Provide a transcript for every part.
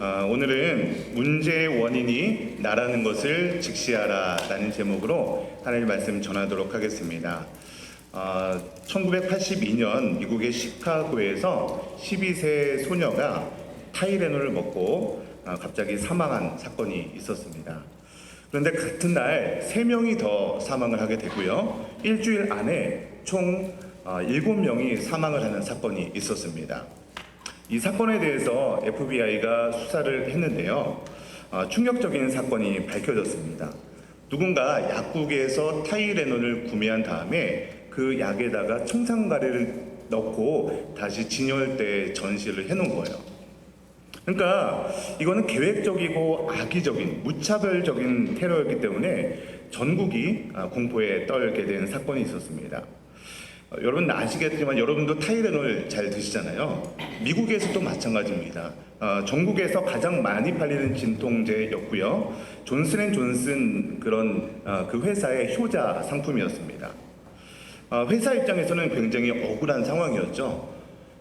오늘은 문제의 원인이 나라는 것을 직시하라 라는 제목으로 하나님의 말씀 전하도록 하겠습니다. 1982년 미국의 시카고에서 12세 소녀가 타이레놀을 먹고 갑자기 사망한 사건이 있었습니다. 그런데 같은 날 3명이 더 사망을 하게 되고요. 일주일 안에 총 7명이 사망을 하는 사건이 있었습니다. 이 사건에 대해서 FBI가 수사를 했는데요. 충격적인 사건이 밝혀졌습니다. 누군가 약국에서 타이레놀을 구매한 다음에 그 약에다가 청산가리를 넣고 다시 진열대에 전시를 해놓은 거예요. 그러니까 이거는 계획적이고 악의적인 무차별적인 테러였기 때문에 전국이 공포에 떨게 된 사건이 있었습니다. 여러분 아시겠지만 여러분도 타이레놀 잘 드시잖아요. 미국에서도 마찬가지입니다. 전국에서 가장 많이 팔리는 진통제였고요. 존슨앤존슨 그런 그 회사의 효자 상품이었습니다. 회사 입장에서는 굉장히 억울한 상황이었죠.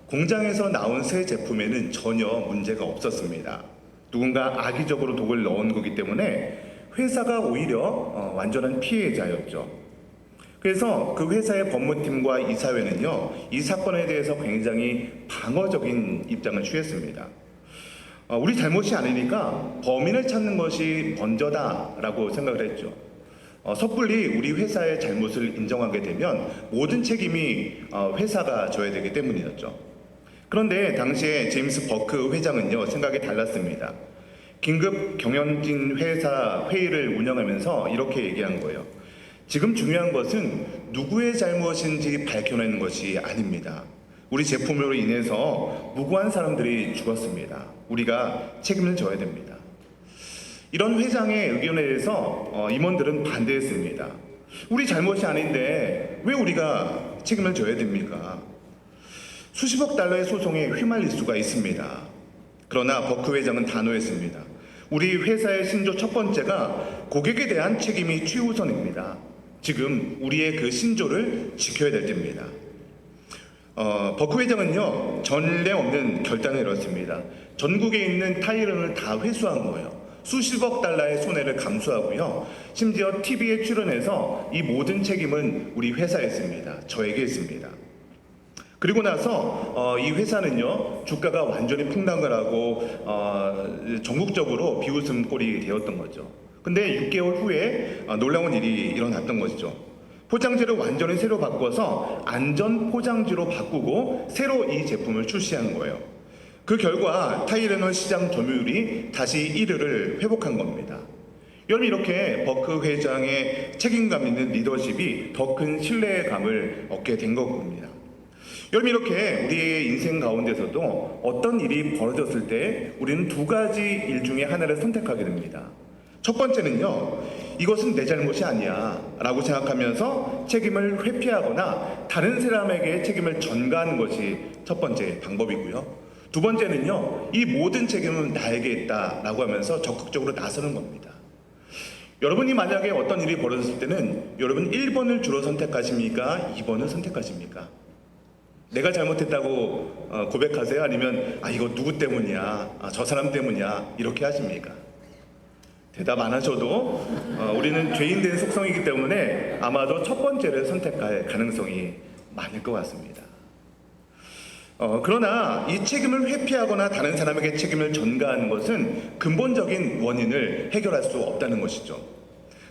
공장에서 나온 새 제품에는 전혀 문제가 없었습니다. 누군가 악의적으로 독을 넣은 거기 때문에 회사가 오히려 완전한 피해자였죠. 그래서 그 회사의 법무팀과 이사회는요, 이 사건에 대해서 굉장히 방어적인 입장을 취했습니다. 우리 잘못이 아니니까 범인을 찾는 것이 먼저다라고 생각을 했죠. 섣불리 우리 회사의 잘못을 인정하게 되면 모든 책임이 회사가 져야 되기 때문이었죠. 그런데 당시에 제임스 버크 회장은요, 생각이 달랐습니다. 긴급 경영진 회사 회의를 운영하면서 이렇게 얘기한 거예요. 지금 중요한 것은 누구의 잘못인지 밝혀내는 것이 아닙니다. 우리 제품으로 인해서 무고한 사람들이 죽었습니다. 우리가 책임을 져야 됩니다. 이런 회장의 의견에 대해서 임원들은 반대했습니다. 우리 잘못이 아닌데 왜 우리가 책임을 져야 됩니까? 수십억 달러의 소송에 휘말릴 수가 있습니다. 그러나 버크 회장은 단호했습니다. 우리 회사의 신조 첫 번째가 고객에 대한 책임이 최우선입니다. 지금 우리의 그 신조를 지켜야 될 때입니다. 버크 회장은요, 전례 없는 결단을 이뤘습니다. 전국에 있는 타이레놀을 다 회수한 거예요. 수십억 달러의 손해를 감수하고요. 심지어 TV에 출연해서 이 모든 책임은 우리 회사에 있습니다. 저에게 있습니다. 그리고 나서 이 회사는요, 주가가 완전히 폭락을 하고 전국적으로 비웃음꼴이 되었던 거죠. 근데 6개월 후에 놀라운 일이 일어났던 것이죠. 포장지를 완전히 새로 바꿔서 안전 포장지로 바꾸고 새로 이 제품을 출시한 거예요. 그 결과 타이레놀 시장 점유율이 다시 1위를 회복한 겁니다. 여러분, 이렇게 버크 회장의 책임감 있는 리더십이 더 큰 신뢰감을 얻게 된 겁니다. 여러분, 이렇게 우리의 인생 가운데서도 어떤 일이 벌어졌을 때 우리는 두 가지 일 중에 하나를 선택하게 됩니다. 첫 번째는요, 이것은 내 잘못이 아니야 라고 생각하면서 책임을 회피하거나 다른 사람에게 책임을 전가하는 것이 첫 번째 방법이고요. 두 번째는요, 이 모든 책임은 나에게 있다 라고 하면서 적극적으로 나서는 겁니다. 여러분이 만약에 어떤 일이 벌어졌을 때는 여러분 1번을 주로 선택하십니까? 2번을 선택하십니까? 내가 잘못했다고 고백하세요? 아니면 이거 누구 때문이야? 저 사람 때문이야? 이렇게 하십니까? 대답 안 하셔도 우리는 죄인된 속성이기 때문에 아마도 첫 번째를 선택할 가능성이 많을 것 같습니다. 그러나 이 책임을 회피하거나 다른 사람에게 책임을 전가하는 것은 근본적인 원인을 해결할 수 없다는 것이죠.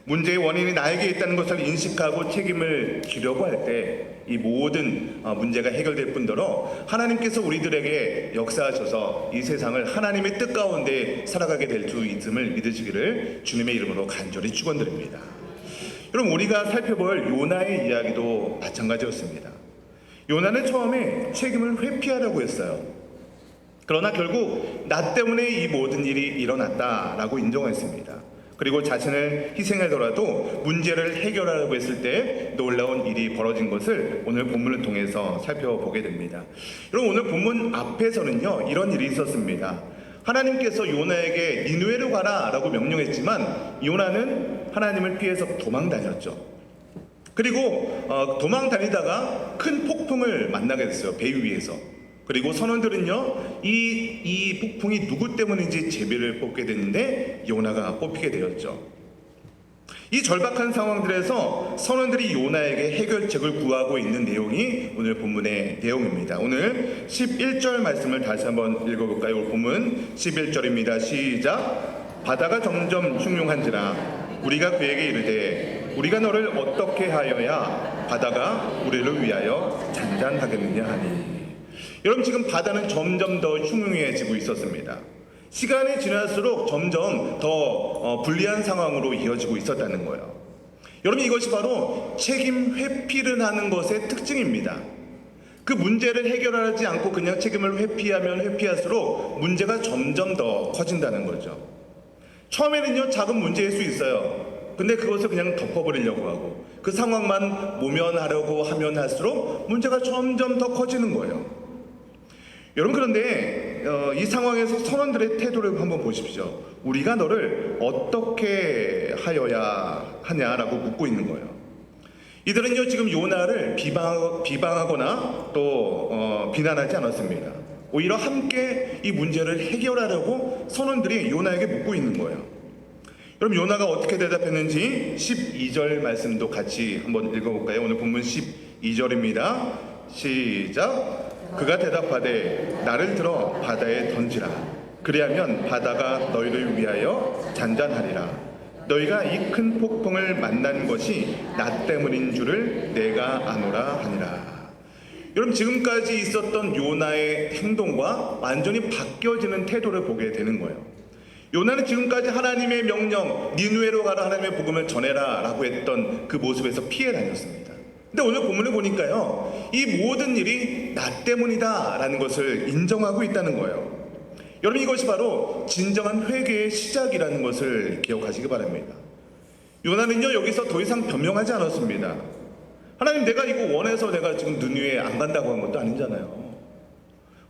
문제의 원인이 나에게 있다는 것을 인식하고 책임을 지려고 할 때 이 모든 문제가 해결될 뿐더러 하나님께서 우리들에게 역사하셔서 이 세상을 하나님의 뜻 가운데 살아가게 될 수 있음을 믿으시기를 주님의 이름으로 간절히 축원드립니다. 여러분, 우리가 살펴볼 요나의 이야기도 마찬가지였습니다. 요나는 처음에 책임을 회피하려고 했어요. 그러나 결국 나 때문에 이 모든 일이 일어났다라고 인정했습니다. 그리고 자신을 희생하더라도 문제를 해결하려고 했을 때 놀라운 일이 벌어진 것을 오늘 본문을 통해서 살펴보게 됩니다. 여러분, 오늘 본문 앞에서는요, 이런 일이 있었습니다. 하나님께서 요나에게 니느웨로 가라 라고 명령했지만 요나는 하나님을 피해서 도망 다녔죠. 그리고 도망 다니다가 큰 폭풍을 만나게 됐어요. 배 위에서. 그리고 선원들은요, 이 폭풍이 누구 때문인지 제비를 뽑게 됐는데 요나가 뽑히게 되었죠. 이 절박한 상황들에서 선원들이 요나에게 해결책을 구하고 있는 내용이 오늘 본문의 내용입니다. 오늘 11절 말씀을 다시 한번 읽어볼까요? 오늘 본문 11절입니다. 시작. 바다가 점점 흉흉한지라 우리가 그에게 이르되 우리가 너를 어떻게 하여야 바다가 우리를 위하여 잔잔하겠느냐 하니. 여러분, 지금 바다는 점점 더 흉흉해지고 있었습니다. 시간이 지날수록 점점 더 불리한 상황으로 이어지고 있었다는 거예요. 여러분, 이것이 바로 책임 회피를 하는 것의 특징입니다. 그 문제를 해결하지 않고 그냥 책임을 회피하면 회피할수록 문제가 점점 더 커진다는 거죠. 처음에는요, 작은 문제일 수 있어요. 근데 그것을 그냥 덮어버리려고 하고 그 상황만 모면하려고 하면 할수록 문제가 점점 더 커지는 거예요. 여러분, 그런데 이 상황에서 선원들의 태도를 한번 보십시오. 우리가 너를 어떻게 하여야 하냐라고 묻고 있는 거예요. 이들은요, 지금 요나를 비방하거나 또 비난하지 않았습니다. 오히려 함께 이 문제를 해결하려고 선원들이 요나에게 묻고 있는 거예요. 여러분, 요나가 어떻게 대답했는지 12절 말씀도 같이 한번 읽어볼까요? 오늘 본문 12절입니다. 시작. 그가 대답하되 나를 들어 바다에 던지라. 그리하면 바다가 너희를 위하여 잔잔하리라. 너희가 이 큰 폭풍을 만난 것이 나 때문인 줄을 내가 아노라 하니라. 여러분, 지금까지 있었던 요나의 행동과 완전히 바뀌어지는 태도를 보게 되는 거예요. 요나는 지금까지 하나님의 명령, 니느웨로 가라, 하나님의 복음을 전해라 라고 했던 그 모습에서 피해 다녔습니다. 근데 오늘 본문을 보니까요, 이 모든 일이 나 때문이다 라는 것을 인정하고 있다는 거예요. 여러분, 이것이 바로 진정한 회개의 시작이라는 것을 기억하시기 바랍니다. 요나는요, 여기서 더 이상 변명하지 않았습니다. 하나님, 내가 이거 원해서 내가 지금 니느웨에 안 간다고 한 것도 아니잖아요.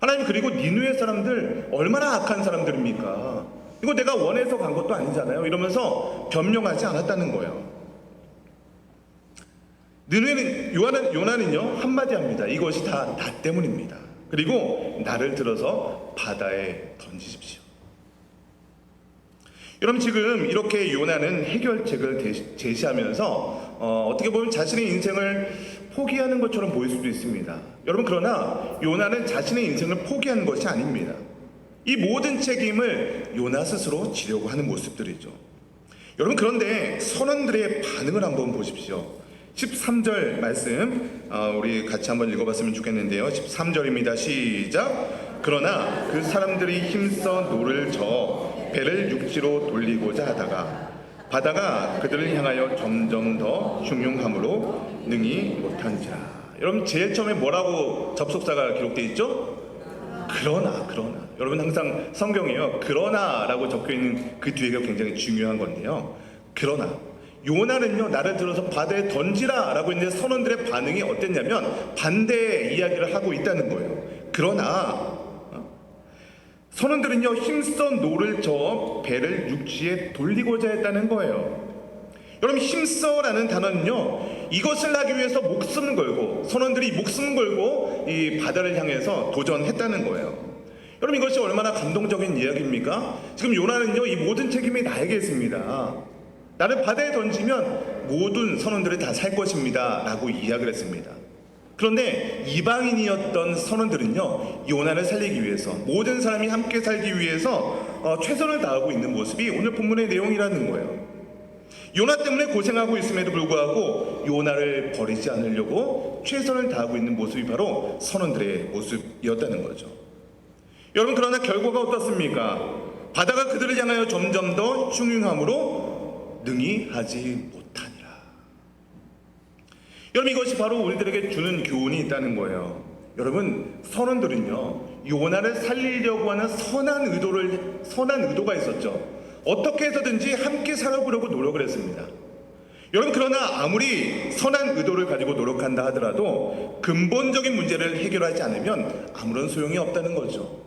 하나님, 그리고 니느웨 사람들 얼마나 악한 사람들입니까? 이거 내가 원해서 간 것도 아니잖아요. 이러면서 변명하지 않았다는 거예요. 요나는요, 한마디 합니다. 이것이 다 나 때문입니다. 그리고 나를 들어서 바다에 던지십시오. 여러분, 지금 이렇게 요나는 해결책을 제시하면서 어떻게 보면 자신의 인생을 포기하는 것처럼 보일 수도 있습니다. 여러분, 그러나 요나는 자신의 인생을 포기하는 것이 아닙니다. 이 모든 책임을 요나 스스로 지려고 하는 모습들이죠. 여러분, 그런데 선원들의 반응을 한번 보십시오. 13절 말씀 우리 같이 한번 읽어봤으면 좋겠는데요. 13절입니다. 시작. 그러나 그 사람들이 힘써 노를 저어 배를 육지로 돌리고자 하다가 바다가 그들을 향하여 점점 더 흉흉함으로 능히 못한지라. 여러분, 제일 처음에 뭐라고 접속사가 기록되어 있죠? 그러나. 여러분, 항상 성경에요, 그러나라고 적혀있는 그 뒤에가 굉장히 중요한 건데요. 그러나 요나는요, 나를 들어서 바다에 던지라 라고 했는데 선원들의 반응이 어땠냐면 반대의 이야기를 하고 있다는 거예요. 그러나 선원들은요, 힘써 노를 저어 배를 육지에 돌리고자 했다는 거예요. 여러분, 힘써라는 단어는요, 이것을 하기 위해서 목숨을 걸고, 선원들이 목숨을 걸고 이 바다를 향해서 도전했다는 거예요. 여러분, 이것이 얼마나 감동적인 이야기입니까? 지금 요나는요, 이 모든 책임이 나에게 있습니다. 나를 바다에 던지면 모든 선원들이 다 살 것입니다 라고 이야기를 했습니다. 그런데 이방인이었던 선원들은요, 요나를 살리기 위해서, 모든 사람이 함께 살기 위해서 최선을 다하고 있는 모습이 오늘 본문의 내용이라는 거예요. 요나 때문에 고생하고 있음에도 불구하고 요나를 버리지 않으려고 최선을 다하고 있는 모습이 바로 선원들의 모습이었다는 거죠. 여러분, 그러나 결과가 어떻습니까? 바다가 그들을 향하여 점점 더 흉흉함으로 능히 하지 못하니라. 여러분, 이것이 바로 우리들에게 주는 교훈이 있다는 거예요. 여러분, 선원들은요, 요나를 살리려고 하는 선한 의도가 있었죠. 어떻게 해서든지 함께 살아보려고 노력을 했습니다. 여러분, 그러나 아무리 선한 의도를 가지고 노력한다 하더라도 근본적인 문제를 해결하지 않으면 아무런 소용이 없다는 거죠.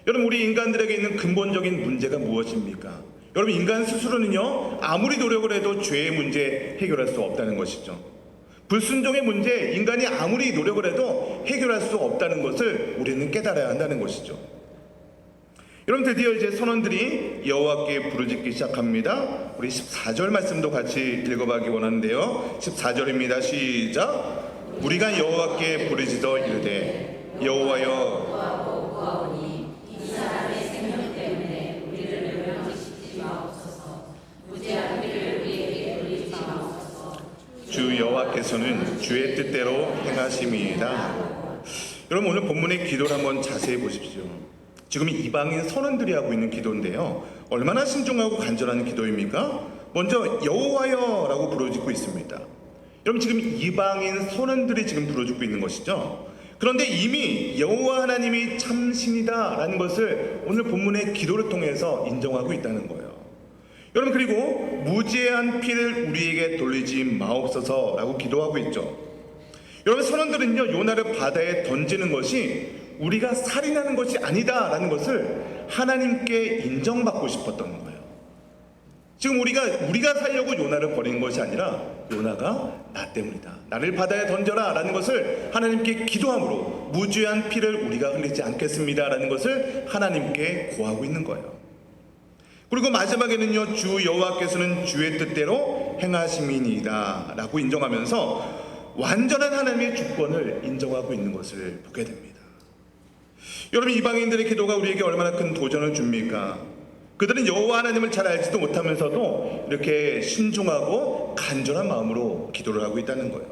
여러분, 우리 인간들에게 있는 근본적인 문제가 무엇입니까? 여러분, 인간 스스로는요, 아무리 노력을 해도 죄의 문제 해결할 수 없다는 것이죠. 불순종의 문제, 인간이 아무리 노력을 해도 해결할 수 없다는 것을 우리는 깨달아야 한다는 것이죠. 여러분, 드디어 이제 선원들이 여호와께 부르짖기 시작합니다. 우리 14절 말씀도 같이 읽어보기 원하는데요. 14절입니다. 시작. 우리가 여호와께 부르짖어 이르되 여호와여, 이 사람의 생명 때문에 우리를 멸망시키지 마옵소서. 무죄한 일을 우리에게 돌리지 마옵소서. 주 여호와께서는 주의 뜻대로 행하심이이다. 여러분, 오늘 본문의 기도를 한번 자세히 보십시오. 지금 이방인 선원들이 하고 있는 기도인데요, 얼마나 신중하고 간절한 기도입니까? 먼저 여호와여 라고 부르짖고 있습니다. 여러분, 지금 이방인 선원들이 지금 부르짖고 있는 것이죠. 그런데 이미 여호와 하나님이 참 신이다 라는 것을 오늘 본문의 기도를 통해서 인정하고 있다는 거예요. 여러분, 그리고 무죄한 피를 우리에게 돌리지 마옵소서 라고 기도하고 있죠. 여러분, 선원들은요, 요나를 바다에 던지는 것이 우리가 살인하는 것이 아니다 라는 것을 하나님께 인정받고 싶었던 거예요. 지금 우리가 살려고 요나를 버린 것이 아니라 요나가 나 때문이다, 나를 바다에 던져라 라는 것을 하나님께 기도함으로 무죄한 피를 우리가 흘리지 않겠습니다 라는 것을 하나님께 고하고 있는 거예요. 그리고 마지막에는요, 주 여호와께서는 주의 뜻대로 행하심이니이다 라고 인정하면서 완전한 하나님의 주권을 인정하고 있는 것을 보게 됩니다. 여러분, 이방인들의 기도가 우리에게 얼마나 큰 도전을 줍니까? 그들은 여호와 하나님을 잘 알지도 못하면서도 이렇게 신중하고 간절한 마음으로 기도를 하고 있다는 거예요.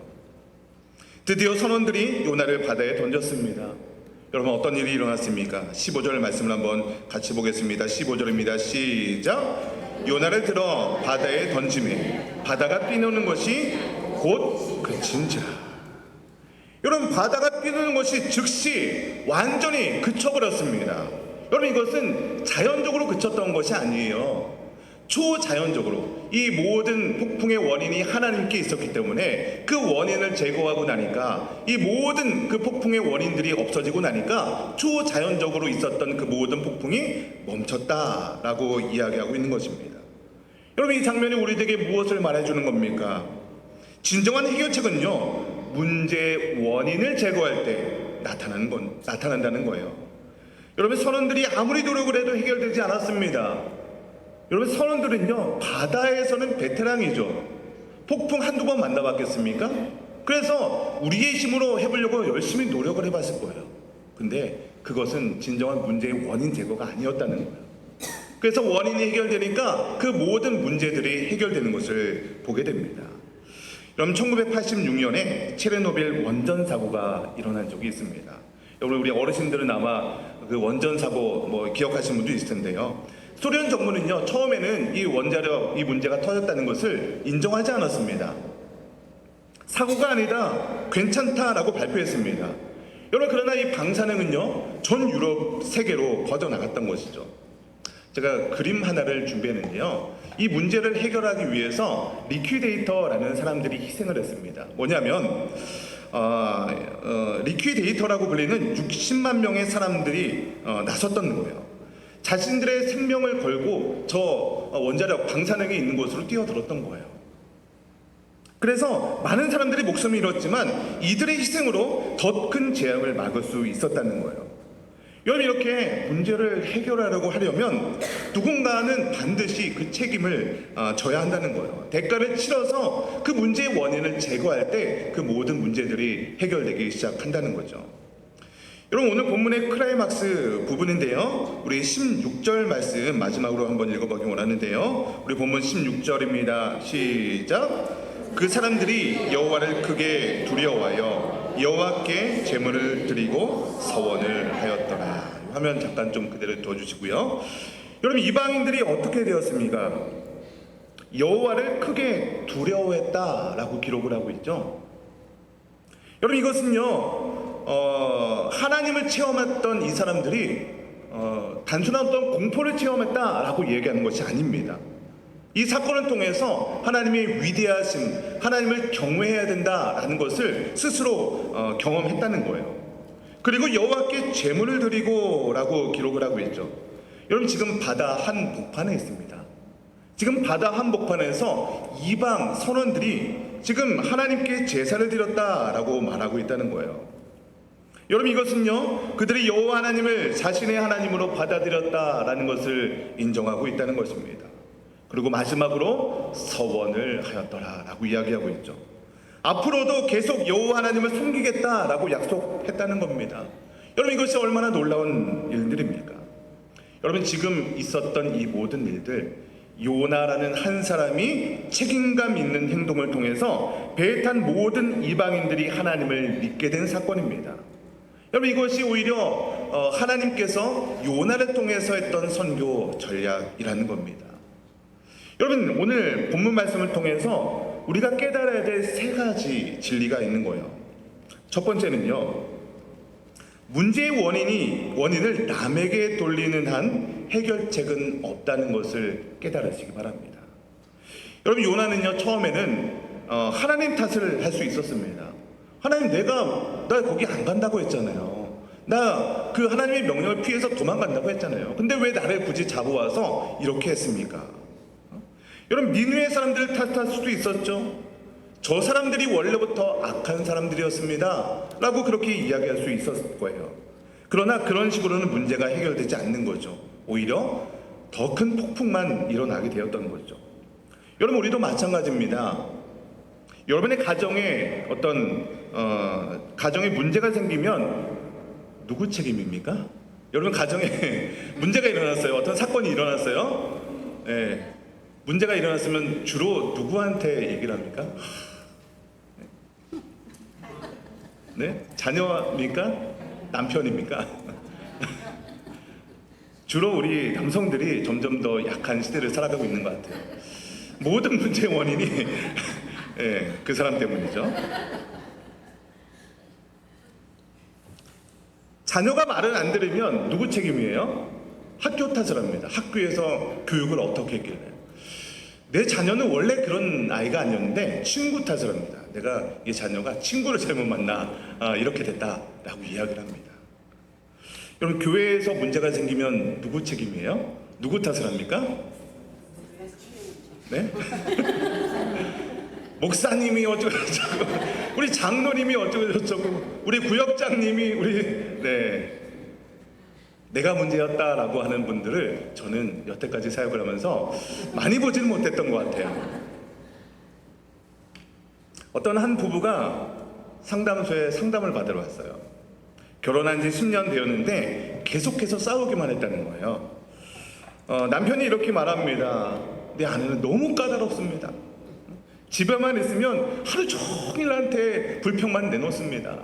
드디어 선원들이 요나를 바다에 던졌습니다. 여러분, 어떤 일이 일어났습니까? 15절 말씀을 한번 같이 보겠습니다. 15절입니다. 시작. 요나를 들어 바다에 던지매 바다가 뛰노는 것이 곧 그친지라. 여러분, 바다가 뛰는 것이 즉시 완전히 그쳐버렸습니다. 여러분, 이것은 자연적으로 그쳤던 것이 아니에요. 초자연적으로 이 모든 폭풍의 원인이 하나님께 있었기 때문에 그 원인을 제거하고 나니까 이 모든 그 폭풍의 원인들이 없어지고 나니까 초자연적으로 있었던 그 모든 폭풍이 멈췄다라고 이야기하고 있는 것입니다. 여러분, 이 장면이 우리에게 무엇을 말해주는 겁니까? 진정한 해결책은요, 문제의 원인을 제거할 때 나타난다는 거예요. 여러분, 선원들이 아무리 노력을 해도 해결되지 않았습니다. 여러분, 선원들은요, 바다에서는 베테랑이죠. 폭풍 한두 번 만나봤겠습니까? 그래서 우리의 힘으로 해보려고 열심히 노력을 해봤을 거예요. 근데 그것은 진정한 문제의 원인 제거가 아니었다는 거예요. 그래서 원인이 해결되니까 그 모든 문제들이 해결되는 것을 보게 됩니다. 여러분, 1986년에 체르노빌 원전 사고가 일어난 적이 있습니다. 여러분, 우리 어르신들은 아마 그 원전 사고 기억하시는 분도 있을 텐데요. 소련 정부는요, 처음에는 이 원자력 이 문제가 터졌다는 것을 인정하지 않았습니다. 사고가 아니다, 괜찮다라고 발표했습니다. 여러분, 그러나 이 방사능은요, 전 유럽 세계로 퍼져나갔던 것이죠. 제가 그림 하나를 준비했는데요, 이 문제를 해결하기 위해서 리퀴데이터라는 사람들이 희생을 했습니다. 뭐냐면 리퀴데이터라고 불리는 60만 명의 사람들이 나섰던 거예요. 자신들의 생명을 걸고 저 원자력 방사능이 있는 곳으로 뛰어들었던 거예요. 그래서 많은 사람들이 목숨을 잃었지만 이들의 희생으로 더 큰 재앙을 막을 수 있었다는 거예요. 여러분, 이렇게 문제를 해결하려고 하려면 누군가는 반드시 그 책임을 져야 한다는 거예요. 대가를 치러서 그 문제의 원인을 제거할 때 그 모든 문제들이 해결되기 시작한다는 거죠. 여러분, 오늘 본문의 클라이막스 부분인데요, 우리 16절 말씀 마지막으로 한번 읽어보기 원하는데요, 우리 본문 16절입니다. 시작. 그 사람들이 여호와를 크게 두려워하여 여호와께 제물을 드리고 서원을 하였더라. 화면 잠깐 좀 그대로 둬주시고요. 여러분, 이방인들이 어떻게 되었습니까? 여호와를 크게 두려워했다라고 기록을 하고 있죠. 여러분, 이것은요, 하나님을 체험했던 이 사람들이 단순한 어떤 공포를 체험했다라고 얘기하는 것이 아닙니다. 이 사건을 통해서 하나님의 위대하심, 하나님을 경외해야 된다라는 것을 스스로 경험했다는 거예요. 그리고 여호와께 제물을 드리고라고 기록을 하고 있죠. 여러분, 지금 바다 한복판에 있습니다. 지금 바다 한복판에서 이방 선원들이 지금 하나님께 제사를 드렸다라고 말하고 있다는 거예요. 여러분, 이것은요, 그들이 여호와 하나님을 자신의 하나님으로 받아들였다라는 것을 인정하고 있다는 것입니다. 그리고 마지막으로 서원을 하였더라라고 이야기하고 있죠. 앞으로도 계속 여호와 하나님을 섬기겠다라고 약속했다는 겁니다. 여러분, 이것이 얼마나 놀라운 일들입니까? 여러분, 지금 있었던 이 모든 일들, 요나라는 한 사람이 책임감 있는 행동을 통해서 배에 탄 모든 이방인들이 하나님을 믿게 된 사건입니다. 여러분, 이것이 오히려 하나님께서 요나를 통해서 했던 선교 전략이라는 겁니다. 여러분, 오늘 본문 말씀을 통해서 우리가 깨달아야 될 세 가지 진리가 있는 거예요. 첫 번째는요, 문제의 원인을 남에게 돌리는 한 해결책은 없다는 것을 깨달으시기 바랍니다. 여러분, 요나는요, 처음에는 하나님 탓을 할 수 있었습니다. 하나님, 나 거기 안 간다고 했잖아요. 나 그 하나님의 명령을 피해서 도망간다고 했잖아요. 근데 왜 나를 굳이 잡아와서 이렇게 했습니까? 여러분, 니느웨 사람들을 탓할 수도 있었죠. 저 사람들이 원래부터 악한 사람들이었습니다 라고 그렇게 이야기할 수 있었을 거예요. 그러나 그런 식으로는 문제가 해결되지 않는 거죠. 오히려 더 큰 폭풍만 일어나게 되었던 거죠. 여러분, 우리도 마찬가지입니다. 여러분의 가정에 가정에 문제가 생기면 누구 책임입니까? 여러분, 가정에 문제가 일어났어요. 어떤 사건이 일어났어요. 네. 문제가 일어났으면 주로 누구한테 얘기를 합니까? 네? 자녀입니까? 남편입니까? 주로 우리 남성들이 점점 더 약한 시대를 살아가고 있는 것 같아요. 모든 문제의 원인이 네, 그 사람 때문이죠. 자녀가 말을 안 들으면 누구 책임이에요? 학교 탓을 합니다. 학교에서 교육을 어떻게 했길래. 내 자녀는 원래 그런 아이가 아니었는데 친구 탓을 합니다. 내가 이 자녀가 친구를 잘못 만나 이렇게 됐다라고 이야기를 합니다. 여러분, 교회에서 문제가 생기면 누구 책임이에요? 누구 탓을 합니까? 네? 목사님이 어쩌고저쩌고, 우리 장로님이 어쩌고저쩌고, 우리 구역장님이 내가 문제였다라고 하는 분들을 저는 여태까지 사역을 하면서 많이 보지는 못했던 것 같아요. 어떤 한 부부가 상담소에 상담을 받으러 왔어요. 결혼한 지 10년 되었는데 계속해서 싸우기만 했다는 거예요. 남편이 이렇게 말합니다. 내 아내는 너무 까다롭습니다. 집에만 있으면 하루 종일 나한테 불평만 내놓습니다.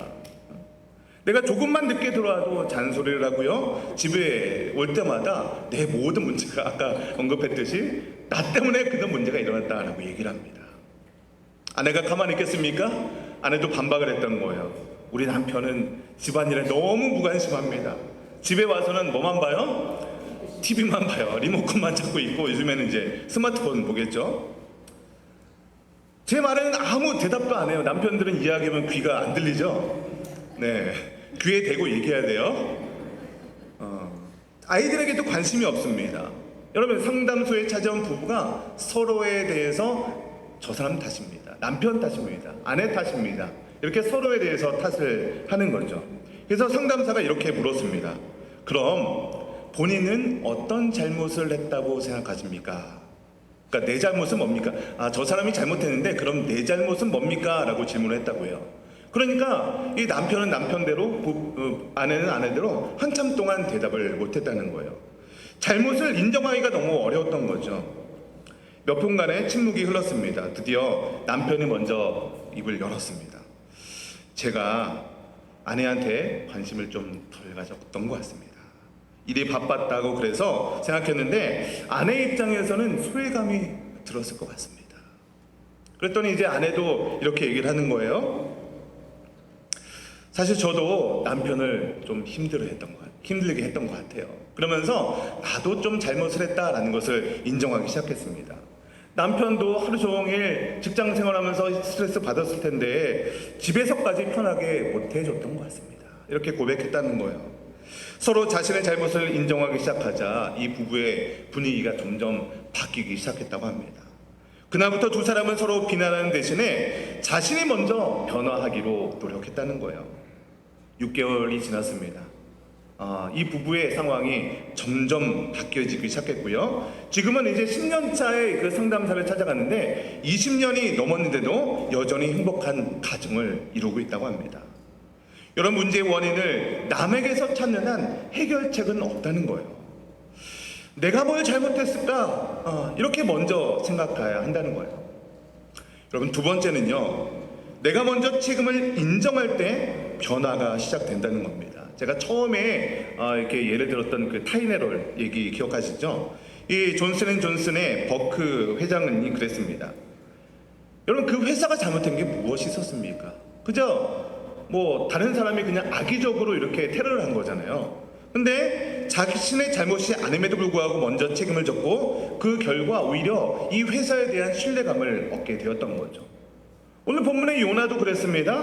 내가 조금만 늦게 들어와도 잔소리를 하고요. 집에 올 때마다 내 모든 문제가 아까 언급했듯이 나 때문에 그런 문제가 일어났다라고 얘기를 합니다. 아내가 가만히 있겠습니까? 아내도 반박을 했던 거예요. 우리 남편은 집안일에 너무 무관심합니다. 집에 와서는 뭐만 봐요? TV만 봐요. 리모컨만 잡고 있고 요즘에는 이제 스마트폰 보겠죠. 제 말에는 아무 대답도 안 해요. 남편들은 이야기하면 귀가 안 들리죠. 네, 귀에 대고 얘기해야 돼요. 아이들에게도 관심이 없습니다. 여러분, 상담소에 찾아온 부부가 서로에 대해서 저 사람 탓입니다. 남편 탓입니다. 아내 탓입니다. 이렇게 서로에 대해서 탓을 하는 거죠. 그래서 상담사가 이렇게 물었습니다. 그럼 본인은 어떤 잘못을 했다고 생각하십니까? 그러니까 내 잘못은 뭡니까? 저 사람이 잘못했는데 그럼 내 잘못은 뭡니까? 라고 질문을 했다고요. 그러니까 이 남편은 남편대로 아내는 아내대로 한참 동안 대답을 못했다는 거예요. 잘못을 인정하기가 너무 어려웠던 거죠. 몇 분간의 침묵이 흘렀습니다. 드디어 남편이 먼저 입을 열었습니다. 제가 아내한테 관심을 좀 덜 가졌던 것 같습니다. 일이 바빴다고 그래서 생각했는데 아내 입장에서는 소외감이 들었을 것 같습니다. 그랬더니 이제 아내도 이렇게 얘기를 하는 거예요. 사실 저도 남편을 좀 힘들게 했던 것 같아요. 그러면서 나도 좀 잘못을 했다라는 것을 인정하기 시작했습니다. 남편도 하루 종일 직장 생활하면서 스트레스 받았을 텐데 집에서까지 편하게 못 해줬던 것 같습니다. 이렇게 고백했다는 거예요. 서로 자신의 잘못을 인정하기 시작하자 이 부부의 분위기가 점점 바뀌기 시작했다고 합니다. 그날부터 두 사람은 서로 비난하는 대신에 자신이 먼저 변화하기로 노력했다는 거예요. 6개월이 지났습니다. 이 부부의 상황이 점점 바뀌어지기 시작했고요. 지금은 이제 10년 차의 그 상담사를 찾아갔는데 20년이 넘었는데도 여전히 행복한 가정을 이루고 있다고 합니다. 이런 문제의 원인을 남에게서 찾는 한 해결책은 없다는 거예요. 내가 뭘 잘못했을까? 이렇게 먼저 생각해야 한다는 거예요. 여러분, 두 번째는요, 내가 먼저 책임을 인정할 때 변화가 시작된다는 겁니다. 제가 처음에 이렇게 예를 들었던 그 타이레놀 얘기 기억하시죠? 이 존슨앤존슨의 버크 회장이 그랬습니다. 여러분, 그 회사가 잘못한 게 무엇이 있었습니까? 그저 뭐 다른 사람이 그냥 악의적으로 이렇게 테러를 한 거잖아요. 근데 자신의 잘못이 아님에도 불구하고 먼저 책임을 졌고 그 결과 오히려 이 회사에 대한 신뢰감을 얻게 되었던 거죠. 오늘 본문의 요나도 그랬습니다.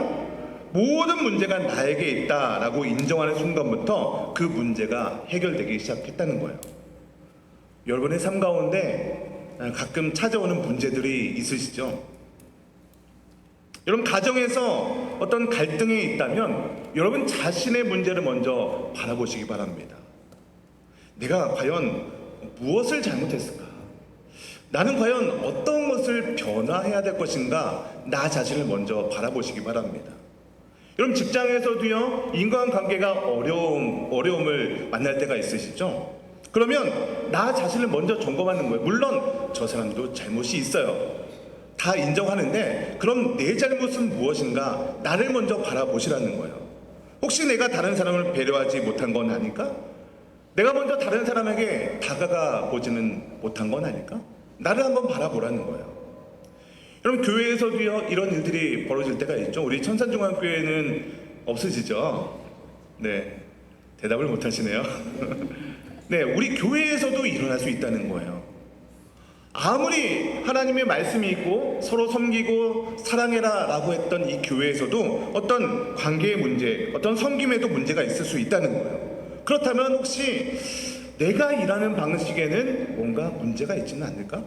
모든 문제가 나에게 있다라고 인정하는 순간부터 그 문제가 해결되기 시작했다는 거예요. 여러분의 삶 가운데 가끔 찾아오는 문제들이 있으시죠? 여러분, 가정에서 어떤 갈등이 있다면 여러분 자신의 문제를 먼저 바라보시기 바랍니다. 내가 과연 무엇을 잘못했을까? 나는 과연 어떤 것을 변화해야 될 것인가? 나 자신을 먼저 바라보시기 바랍니다. 여러분, 직장에서도요, 인간관계가 어려움을 만날 때가 있으시죠? 그러면 나 자신을 먼저 점검하는 거예요. 물론 저 사람도 잘못이 있어요. 다 인정하는데 그럼 내 잘못은 무엇인가? 나를 먼저 바라보시라는 거예요. 혹시 내가 다른 사람을 배려하지 못한 건 아닐까? 내가 먼저 다른 사람에게 다가가 보지는 못한 건 아닐까? 나를 한번 바라보라는 거예요. 여러분, 교회에서도요, 이런 일들이 벌어질 때가 있죠. 우리 천산중앙교회는 없으시죠? 네, 대답을 못 하시네요. 네, 우리 교회에서도 일어날 수 있다는 거예요. 아무리 하나님의 말씀이 있고 서로 섬기고 사랑해라 라고 했던 이 교회에서도 어떤 관계의 문제, 어떤 섬김에도 문제가 있을 수 있다는 거예요. 그렇다면 혹시 내가 일하는 방식에는 뭔가 문제가 있지는 않을까?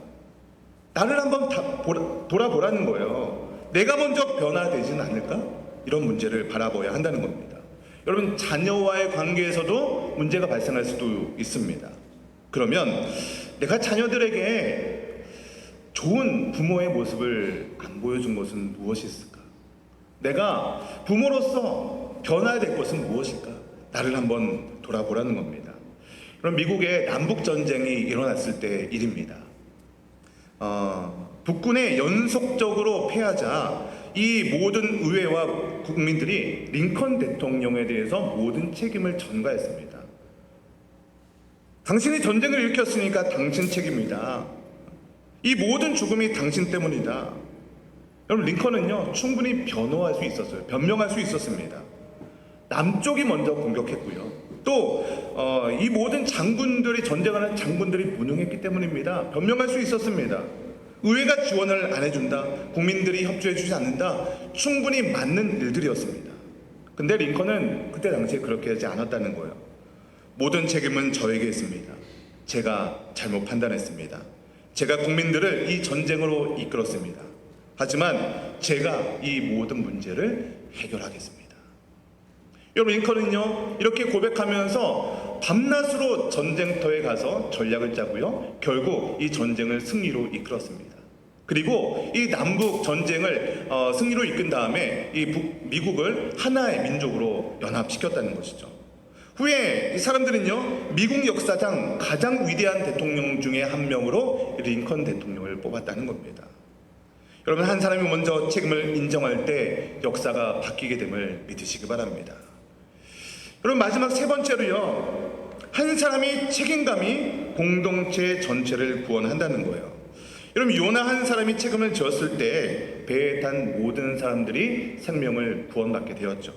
나를 한번 돌아보라는 거예요. 내가 먼저 변화되지는 않을까? 이런 문제를 바라봐야 한다는 겁니다. 여러분, 자녀와의 관계에서도 문제가 발생할 수도 있습니다. 그러면 내가 자녀들에게 좋은 부모의 모습을 안 보여준 것은 무엇이 있을까? 내가 부모로서 변화해야 될 것은 무엇일까? 나를 한번 돌아보라는 겁니다. 그럼 미국의 남북전쟁이 일어났을 때 일입니다. 북군에 연속적으로 패하자 이 모든 의회와 국민들이 링컨 대통령에 대해서 모든 책임을 전가했습니다. 당신이 전쟁을 일으켰으니까 당신 책임이다. 이 모든 죽음이 당신 때문이다. 여러분, 링컨은요, 충분히 변호할 수 있었어요. 변명할 수 있었습니다. 남쪽이 먼저 공격했고요. 또 이 모든 장군들이, 전쟁하는 장군들이 무능했기 때문입니다. 변명할 수 있었습니다. 의회가 지원을 안 해준다, 국민들이 협조해주지 않는다, 충분히 맞는 일들이었습니다. 근데 링컨은 그때 당시에 그렇게 하지 않았다는 거예요. 모든 책임은 저에게 있습니다. 제가 잘못 판단했습니다. 제가 국민들을 이 전쟁으로 이끌었습니다. 하지만 제가 이 모든 문제를 해결하겠습니다. 여러분, 링컨은요, 이렇게 고백하면서 밤낮으로 전쟁터에 가서 전략을 짜고요, 결국 이 전쟁을 승리로 이끌었습니다. 그리고 이 남북 전쟁을 승리로 이끈 다음에 이 미국을 하나의 민족으로 연합시켰다는 것이죠. 후에 이 사람들은요, 미국 역사상 가장 위대한 대통령 중에 한 명으로 링컨 대통령을 뽑았다는 겁니다. 여러분, 한 사람이 먼저 책임을 인정할 때 역사가 바뀌게 됨을 믿으시기 바랍니다. 여러분, 마지막 세 번째로요, 한 사람이 책임감이 공동체 전체를 구원한다는 거예요. 여러분, 요나 한 사람이 책임을 졌을 때 배에 탄 모든 사람들이 생명을 구원받게 되었죠.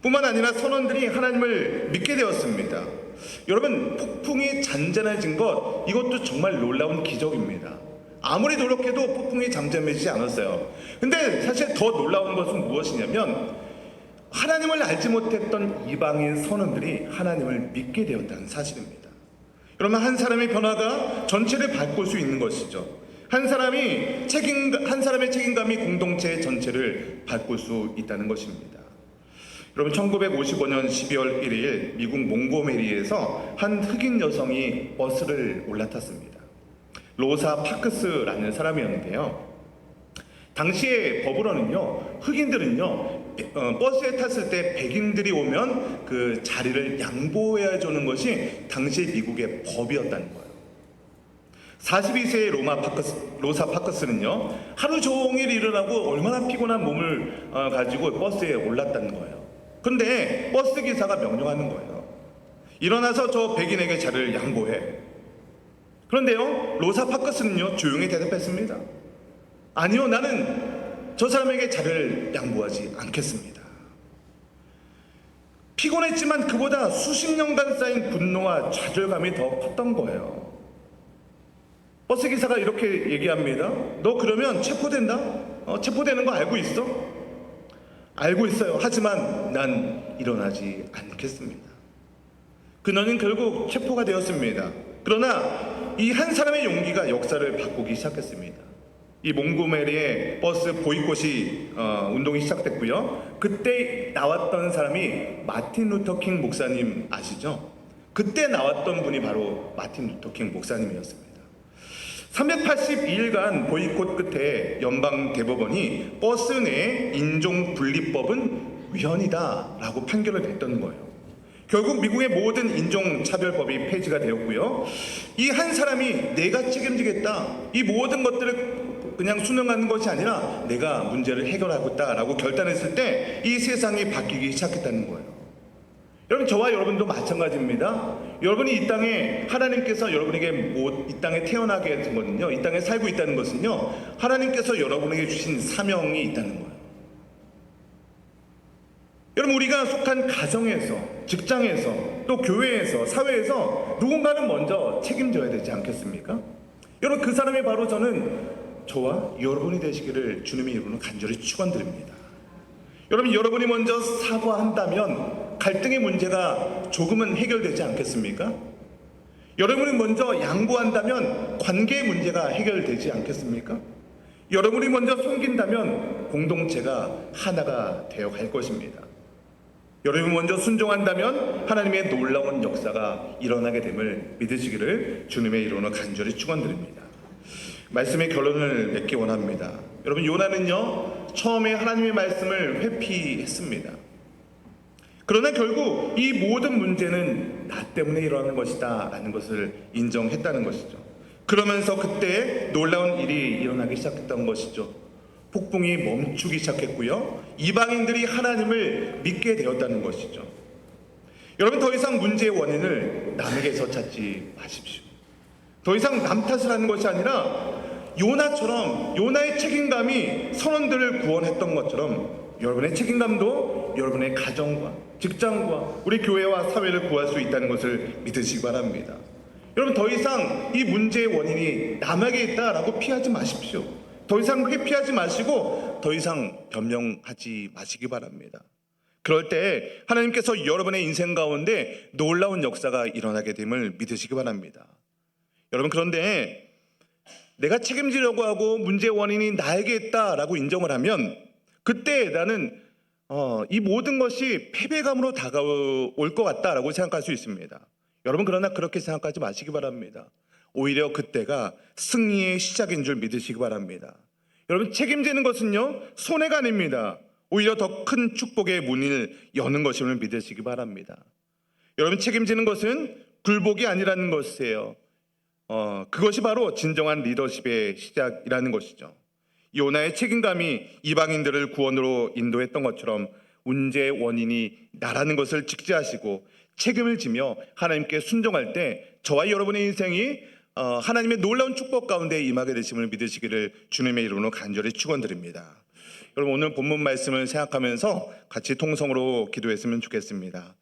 뿐만 아니라 선원들이 하나님을 믿게 되었습니다. 여러분, 폭풍이 잔잔해진 것, 이것도 정말 놀라운 기적입니다. 아무리 노력해도 폭풍이 잠잠해지지 않았어요. 근데 사실 더 놀라운 것은 무엇이냐면 하나님을 알지 못했던 이방인 선원들이 하나님을 믿게 되었다는 사실입니다. 그러면 한 사람의 변화가 전체를 바꿀 수 있는 것이죠. 한 사람의 책임감이 공동체 전체를 바꿀 수 있다는 것입니다. 여러분, 1955년 12월 1일 미국 몽고메리에서 한 흑인 여성이 버스를 올라탔습니다. 로사 파크스라는 사람이었는데요. 당시의 법으로는요, 흑인들은요, 버스에 탔을 때 백인들이 오면 그 자리를 양보해 주는 것이 당시 미국의 법이었다는 거예요. 42세의 로사 파크스는요, 하루 종일 일어나고 얼마나 피곤한 몸을 가지고 버스에 올랐다는 거예요. 그런데 버스 기사가 명령하는 거예요. 일어나서 저 백인에게 자리를 양보해. 그런데요, 로사 파크스는요, 조용히 대답했습니다. 아니요, 나는 저 사람에게 자리를 양보하지 않겠습니다. 피곤했지만 그보다 수십 년간 쌓인 분노와 좌절감이 더 컸던 거예요. 버스 기사가 이렇게 얘기합니다. 너 그러면 체포된다? 체포되는 거 알고 있어? 알고 있어요. 하지만 난 일어나지 않겠습니다. 그녀는 결국 체포가 되었습니다. 그러나 이 한 사람의 용기가 역사를 바꾸기 시작했습니다. 이 몽고메리의 버스 보이콧이 운동이 시작됐고요. 그때 나왔던 사람이 마틴 루터 킹 목사님 아시죠? 그때 나왔던 분이 바로 마틴 루터 킹 목사님이었습니다. 382일간 보이콧 끝에 연방 대법원이 버스 내 인종 분리법은 위헌이다라고 판결을 했던 거예요. 결국 미국의 모든 인종차별법이 폐지가 되었고요. 이 한 사람이 내가 책임지겠다, 이 모든 것들을 그냥 수능하는 것이 아니라 내가 문제를 해결하겠다라고 결단했을 때 이 세상이 바뀌기 시작했다는 거예요. 여러분, 저와 여러분도 마찬가지입니다. 여러분이 이 땅에 하나님께서 여러분에게 이 땅에 태어나게 된 것은요, 이 땅에 살고 있다는 것은요, 하나님께서 여러분에게 주신 사명이 있다는 거예요. 여러분, 우리가 속한 가정에서, 직장에서, 또 교회에서, 사회에서 누군가는 먼저 책임져야 되지 않겠습니까? 여러분, 그 사람이 바로 저와 여러분이 되시기를 주님의 이름으로 간절히 축원드립니다. 여러분이 먼저 사과한다면 갈등의 문제가 조금은 해결되지 않겠습니까? 여러분이 먼저 양보한다면 관계의 문제가 해결되지 않겠습니까? 여러분이 먼저 섬긴다면 공동체가 하나가 되어 갈 것입니다. 여러분이 먼저 순종한다면 하나님의 놀라운 역사가 일어나게 됨을 믿으시기를 주님의 이름으로 간절히 축원드립니다. 말씀의 결론을 맺기 원합니다. 여러분, 요나는요, 처음에 하나님의 말씀을 회피했습니다. 그러나 결국 이 모든 문제는 나 때문에 일어나는 것이다 라는 것을 인정했다는 것이죠. 그러면서 그때 놀라운 일이 일어나기 시작했던 것이죠. 폭풍이 멈추기 시작했고요, 이방인들이 하나님을 믿게 되었다는 것이죠. 여러분, 더 이상 문제의 원인을 남에게서 찾지 마십시오. 더 이상 남 탓을 하는 것이 아니라 요나처럼, 요나의 책임감이 선원들을 구원했던 것처럼 여러분의 책임감도 여러분의 가정과 직장과 우리 교회와 사회를 구할 수 있다는 것을 믿으시기 바랍니다. 여러분, 더 이상 이 문제의 원인이 남에게 있다라고 피하지 마십시오. 더 이상 회피하지 마시고 더 이상 변명하지 마시기 바랍니다. 그럴 때 하나님께서 여러분의 인생 가운데 놀라운 역사가 일어나게 됨을 믿으시기 바랍니다. 여러분, 그런데 내가 책임지려고 하고 문제의 원인이 나에게 있다라고 인정을 하면 그때 나는 이 모든 것이 패배감으로 다가올 것 같다라고 생각할 수 있습니다. 여러분, 그러나 그렇게 생각하지 마시기 바랍니다. 오히려 그때가 승리의 시작인 줄 믿으시기 바랍니다. 여러분, 책임지는 것은요, 손해가 아닙니다. 오히려 더 큰 축복의 문을 여는 것임을 믿으시기 바랍니다. 여러분, 책임지는 것은 굴복이 아니라는 것이에요. 그것이 바로 진정한 리더십의 시작이라는 것이죠. 요나의 책임감이 이방인들을 구원으로 인도했던 것처럼 문제의 원인이 나라는 것을 직시하시고 책임을 지며 하나님께 순종할 때 저와 여러분의 인생이 하나님의 놀라운 축복 가운데 임하게 되심을 믿으시기를 주님의 이름으로 간절히 축원드립니다. 여러분, 오늘 본문 말씀을 생각하면서 같이 통성으로 기도했으면 좋겠습니다.